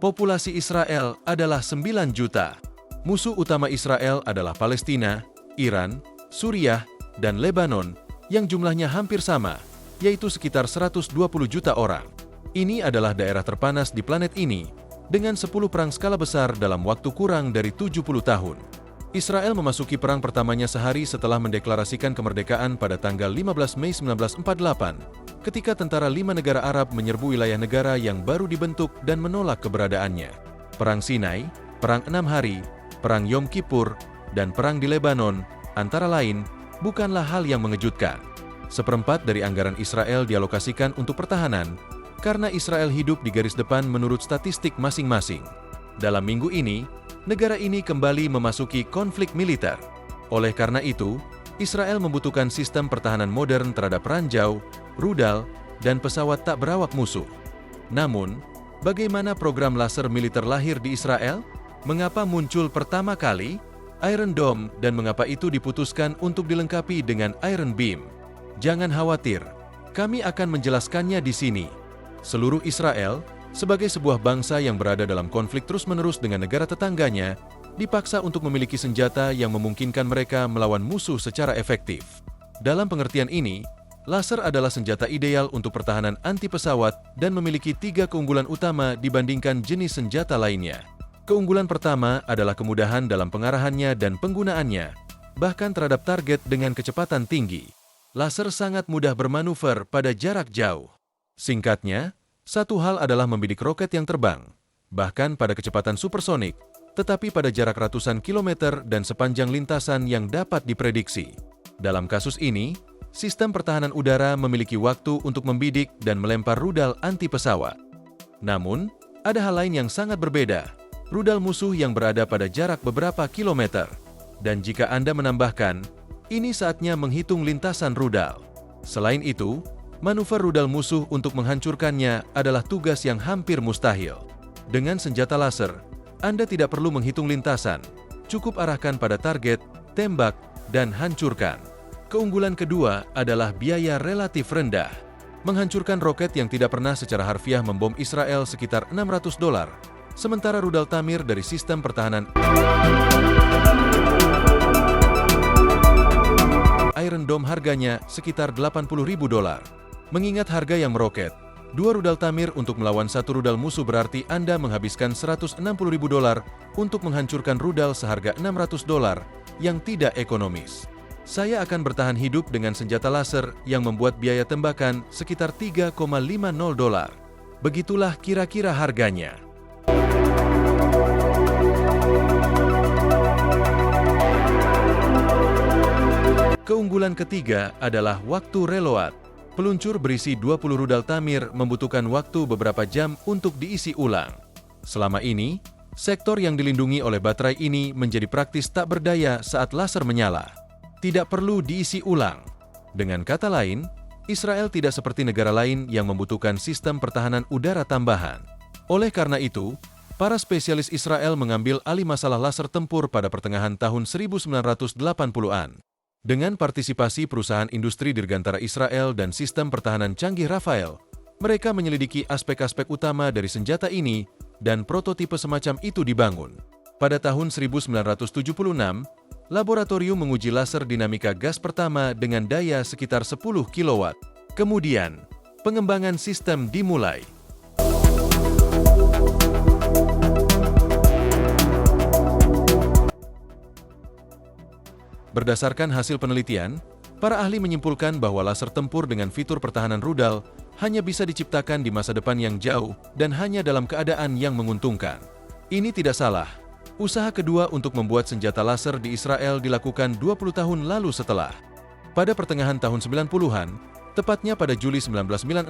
Populasi Israel adalah 9 juta. Musuh utama Israel adalah Palestina, Iran, Suriah, dan Lebanon yang jumlahnya hampir sama, yaitu sekitar 120 juta orang. Ini adalah daerah terpanas di planet ini, dengan 10 perang skala besar dalam waktu kurang dari 70 tahun. Israel memasuki perang pertamanya sehari setelah mendeklarasikan kemerdekaan pada tanggal 15 Mei 1948, ketika tentara 5 negara Arab menyerbu wilayah negara yang baru dibentuk dan menolak keberadaannya. Perang Sinai, Perang 6 Hari, Perang Yom Kippur, dan Perang di Lebanon, antara lain, bukanlah hal yang mengejutkan. Seperempat dari anggaran Israel dialokasikan untuk pertahanan, karena Israel hidup di garis depan menurut statistik masing-masing. Dalam minggu ini, negara ini kembali memasuki konflik militer. Oleh karena itu, Israel membutuhkan sistem pertahanan modern terhadap ranjau, rudal, dan pesawat tak berawak musuh. Namun, bagaimana program laser militer lahir di Israel? Mengapa muncul pertama kali Iron Dome dan mengapa itu diputuskan untuk dilengkapi dengan Iron Beam? Jangan khawatir, kami akan menjelaskannya di sini. Seluruh Israel, sebagai sebuah bangsa yang berada dalam konflik terus-menerus dengan negara tetangganya, dipaksa untuk memiliki senjata yang memungkinkan mereka melawan musuh secara efektif. Dalam pengertian ini, laser adalah senjata ideal untuk pertahanan anti-pesawat dan memiliki 3 keunggulan utama dibandingkan jenis senjata lainnya. Keunggulan pertama adalah kemudahan dalam pengarahannya dan penggunaannya, bahkan terhadap target dengan kecepatan tinggi. Laser sangat mudah bermanuver pada jarak jauh. Singkatnya, satu hal adalah membidik roket yang terbang, bahkan pada kecepatan supersonik, tetapi pada jarak ratusan kilometer dan sepanjang lintasan yang dapat diprediksi. Dalam kasus ini, sistem pertahanan udara memiliki waktu untuk membidik dan melempar rudal anti-pesawat. Namun, ada hal lain yang sangat berbeda. Rudal musuh yang berada pada jarak beberapa kilometer. Dan jika Anda menambahkan, ini saatnya menghitung lintasan rudal. Selain itu, manuver rudal musuh untuk menghancurkannya adalah tugas yang hampir mustahil. Dengan senjata laser, Anda tidak perlu menghitung lintasan, cukup arahkan pada target, tembak, dan hancurkan. Keunggulan kedua adalah biaya relatif rendah. Menghancurkan roket yang tidak pernah secara harfiah membom Israel sekitar $600, sementara rudal Tamir dari sistem pertahanan Iron Dome harganya sekitar $80.000. Mengingat harga yang meroket, 2 rudal Tamir untuk melawan 1 rudal musuh berarti Anda menghabiskan $160.000 untuk menghancurkan rudal seharga $600 yang tidak ekonomis. Saya akan bertahan hidup dengan senjata laser yang membuat biaya tembakan sekitar $3,50. Begitulah kira-kira harganya. Keunggulan ketiga adalah waktu reload. Peluncur berisi 20 rudal Tamir membutuhkan waktu beberapa jam untuk diisi ulang. Selama ini, sektor yang dilindungi oleh baterai ini menjadi praktis tak berdaya saat laser menyala. Tidak perlu diisi ulang. Dengan kata lain, Israel tidak seperti negara lain yang membutuhkan sistem pertahanan udara tambahan. Oleh karena itu, para spesialis Israel mengambil alih masalah laser tempur pada pertengahan tahun 1980-an. Dengan partisipasi perusahaan industri dirgantara Israel dan sistem pertahanan canggih Rafael, mereka menyelidiki aspek-aspek utama dari senjata ini dan prototipe semacam itu dibangun. Pada tahun 1976, laboratorium menguji laser dinamika gas pertama dengan daya sekitar 10 kW. Kemudian, pengembangan sistem dimulai. Berdasarkan hasil penelitian, para ahli menyimpulkan bahwa laser tempur dengan fitur pertahanan rudal hanya bisa diciptakan di masa depan yang jauh dan hanya dalam keadaan yang menguntungkan. Ini tidak salah. Usaha kedua untuk membuat senjata laser di Israel dilakukan 20 tahun lalu setelah. Pada pertengahan tahun 90-an, tepatnya pada Juli 1996,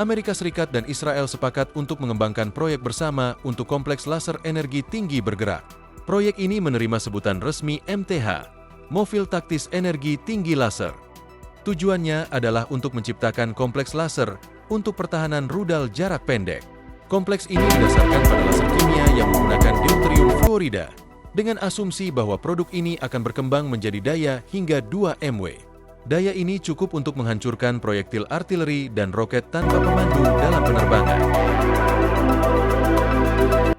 Amerika Serikat dan Israel sepakat untuk mengembangkan proyek bersama untuk kompleks laser energi tinggi bergerak. Proyek ini menerima sebutan resmi MTH, Mobil Taktis Energi Tinggi Laser. Tujuannya adalah untuk menciptakan kompleks laser untuk pertahanan rudal jarak pendek. Kompleks ini didasarkan pada laser kimia yang menggunakan deuterium fluorida, dengan asumsi bahwa produk ini akan berkembang menjadi daya hingga 2 MW. Daya ini cukup untuk menghancurkan proyektil artileri dan roket tanpa pemandu dalam penerbangan.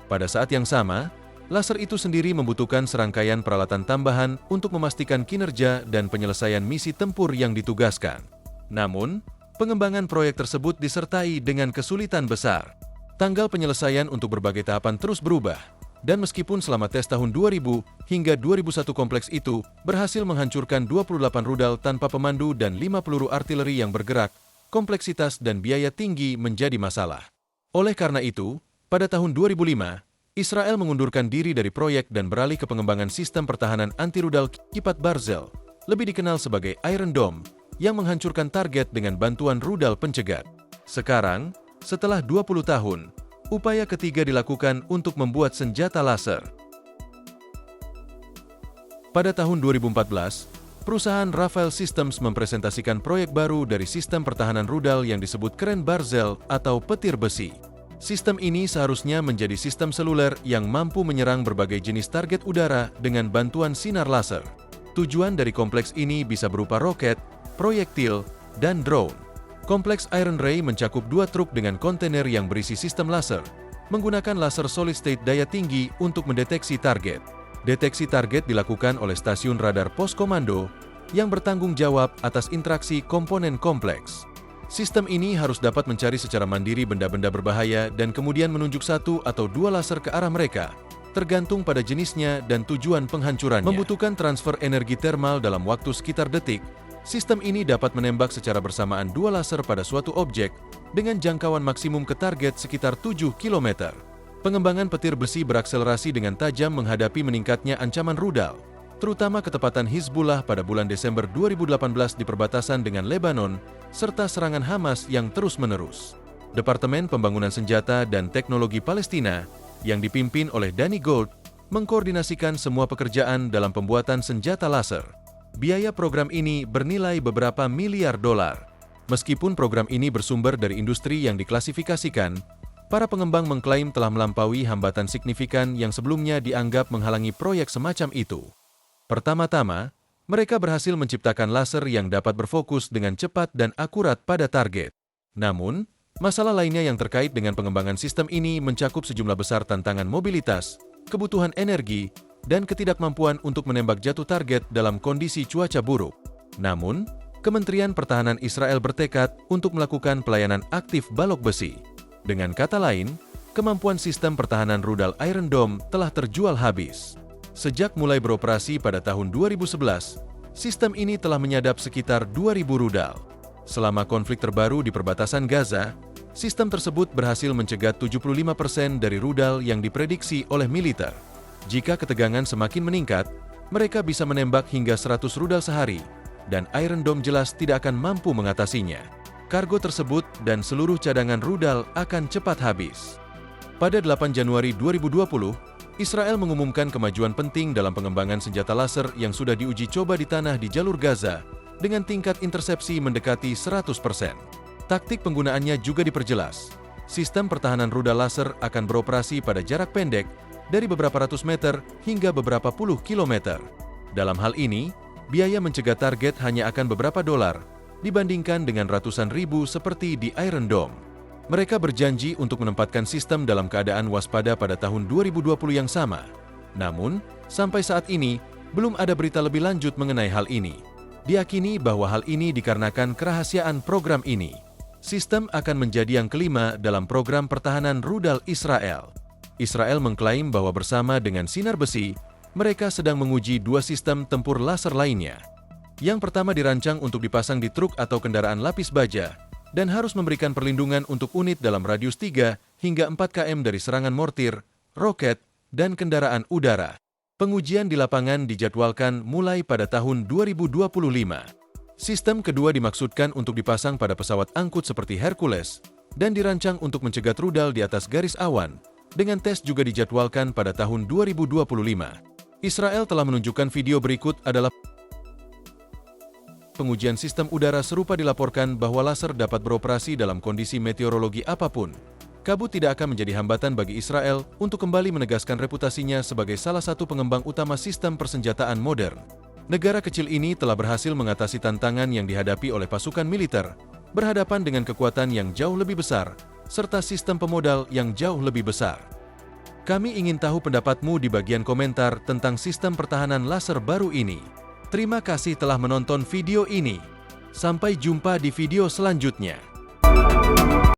Pada saat yang sama, laser itu sendiri membutuhkan serangkaian peralatan tambahan untuk memastikan kinerja dan penyelesaian misi tempur yang ditugaskan. Namun, pengembangan proyek tersebut disertai dengan kesulitan besar. Tanggal penyelesaian untuk berbagai tahapan terus berubah, dan meskipun selama tes tahun 2000 hingga 2001 kompleks itu berhasil menghancurkan 28 rudal tanpa pemandu dan 5 peluru artileri yang bergerak, kompleksitas dan biaya tinggi menjadi masalah. Oleh karena itu, pada tahun 2005, Israel mengundurkan diri dari proyek dan beralih ke pengembangan sistem pertahanan anti-rudal Kipat Barzel, lebih dikenal sebagai Iron Dome, yang menghancurkan target dengan bantuan rudal pencegat. Sekarang, setelah 20 tahun, upaya ketiga dilakukan untuk membuat senjata laser. Pada tahun 2014, perusahaan Rafael Systems mempresentasikan proyek baru dari sistem pertahanan rudal yang disebut Keren Barzel atau petir besi. Sistem ini seharusnya menjadi sistem seluler yang mampu menyerang berbagai jenis target udara dengan bantuan sinar laser. Tujuan dari kompleks ini bisa berupa roket, proyektil, dan drone. Kompleks Iron Ray mencakup 2 truk dengan kontainer yang berisi sistem laser, menggunakan laser solid state daya tinggi untuk mendeteksi target. Deteksi target dilakukan oleh stasiun radar pos komando yang bertanggung jawab atas interaksi komponen kompleks. Sistem ini harus dapat mencari secara mandiri benda-benda berbahaya dan kemudian menunjuk 1 atau 2 laser ke arah mereka, tergantung pada jenisnya dan tujuan penghancurannya. Membutuhkan transfer energi termal dalam waktu sekitar detik, sistem ini dapat menembak secara bersamaan 2 laser pada suatu objek dengan jangkauan maksimum ke target sekitar 7 km. Pengembangan petir besi berakselerasi dengan tajam menghadapi meningkatnya ancaman rudal, terutama ketepatan Hizbullah pada bulan Desember 2018 di perbatasan dengan Lebanon, serta serangan Hamas yang terus-menerus. Departemen Pembangunan Senjata dan Teknologi Palestina, yang dipimpin oleh Danny Gold, mengkoordinasikan semua pekerjaan dalam pembuatan senjata laser. Biaya program ini bernilai beberapa miliar dolar. Meskipun program ini bersumber dari industri yang diklasifikasikan, para pengembang mengklaim telah melampaui hambatan signifikan yang sebelumnya dianggap menghalangi proyek semacam itu. Pertama-tama, mereka berhasil menciptakan laser yang dapat berfokus dengan cepat dan akurat pada target. Namun, masalah lainnya yang terkait dengan pengembangan sistem ini mencakup sejumlah besar tantangan mobilitas, kebutuhan energi, dan ketidakmampuan untuk menembak jatuh target dalam kondisi cuaca buruk. Namun, Kementerian Pertahanan Israel bertekad untuk melakukan pelayanan aktif balok besi. Dengan kata lain, kemampuan sistem pertahanan rudal Iron Dome telah terjual habis. Sejak mulai beroperasi pada tahun 2011, sistem ini telah menyadap sekitar 2.000 rudal. Selama konflik terbaru di perbatasan Gaza, sistem tersebut berhasil mencegat 75% dari rudal yang diprediksi oleh militer. Jika ketegangan semakin meningkat, mereka bisa menembak hingga 100 rudal sehari, dan Iron Dome jelas tidak akan mampu mengatasinya. Kargo tersebut dan seluruh cadangan rudal akan cepat habis. Pada 8 Januari 2020, Israel mengumumkan kemajuan penting dalam pengembangan senjata laser yang sudah diuji coba di tanah di jalur Gaza dengan tingkat intersepsi mendekati 100%. Taktik penggunaannya juga diperjelas. Sistem pertahanan rudal laser akan beroperasi pada jarak pendek dari beberapa ratus meter hingga beberapa puluh kilometer. Dalam hal ini, biaya mencegah target hanya akan beberapa dolar dibandingkan dengan ratusan ribu seperti di Iron Dome. Mereka berjanji untuk menempatkan sistem dalam keadaan waspada pada tahun 2020 yang sama. Namun, sampai saat ini, belum ada berita lebih lanjut mengenai hal ini. Diyakini bahwa hal ini dikarenakan kerahasiaan program ini. Sistem akan menjadi yang kelima dalam program pertahanan rudal Israel. Israel mengklaim bahwa bersama dengan sinar besi, mereka sedang menguji 2 sistem tempur laser lainnya. Yang pertama dirancang untuk dipasang di truk atau kendaraan lapis baja, dan harus memberikan perlindungan untuk unit dalam radius 3 hingga 4 km dari serangan mortir, roket, dan kendaraan udara. Pengujian di lapangan dijadwalkan mulai pada tahun 2025. Sistem kedua dimaksudkan untuk dipasang pada pesawat angkut seperti Hercules dan dirancang untuk mencegat rudal di atas garis awan, dengan tes juga dijadwalkan pada tahun 2025. Israel telah menunjukkan video berikut adalah pengujian sistem udara serupa dilaporkan bahwa laser dapat beroperasi dalam kondisi meteorologi apapun. Kabut tidak akan menjadi hambatan bagi Israel untuk kembali menegaskan reputasinya sebagai salah satu pengembang utama sistem persenjataan modern. Negara kecil ini telah berhasil mengatasi tantangan yang dihadapi oleh pasukan militer, berhadapan dengan kekuatan yang jauh lebih besar, serta sistem pemodal yang jauh lebih besar. Kami ingin tahu pendapatmu di bagian komentar tentang sistem pertahanan laser baru ini. Terima kasih telah menonton video ini. Sampai jumpa di video selanjutnya.